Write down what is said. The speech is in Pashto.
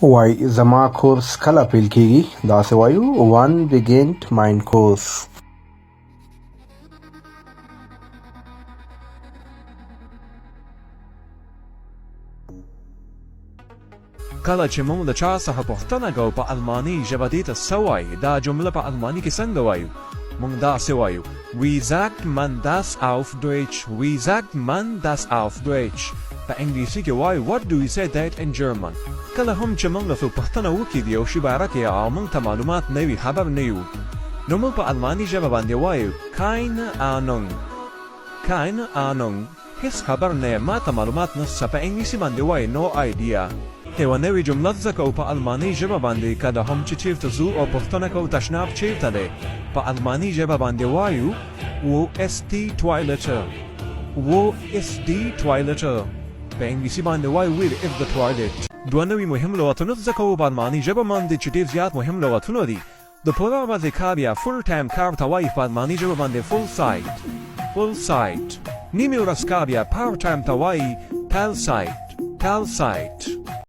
وای زما کورس کله پیل کیږي؟ داسې وایو one begin mind course. کله چې موږ د چا څخه پوښتنه کوو په الماني ژبه دې ته څه وایي، دا جمله په الماني کې څنګه وایو؟ موږ داسې وایو Wie sagt man das auf Deutsch? Wie sagt man das auf Deutsch? په انګلیسي کې وایو What do you say that in German? کله هم چې موږ له پوښتنه وکړي د یو شي باره کې او موږ ته معلومات نه وي، خبر نه یو، نو موږ په الماني ژبه باندې وایو Keine Ahnung. Keine Ahnung. هیڅ خبر نه یم، ما ته معلومات نشته. په انګلیسي باندې وایو No idea. یوه نوې جمله زده کوو په الماني ژبه باندې، کله هم چې چیرته ځو او پوښتنه کوو تشناب چیرته دی، په الماني ژبه باندې وایو Wo ist die Toilette? Wo ist die Toilette? په انګلیسي باندې وایو Where is the toilet? دوه نوي مهم لغتونه زده کوو په الماني ژبه باندې چې ډېر زیات مهم لغتونه دي. د پوره ورځې کار یا فول ټایم کار ته وایي په الماني ژبه باندې full site. نیمې ورځ کار یا پارت ټایم ته وایي Teilzeit.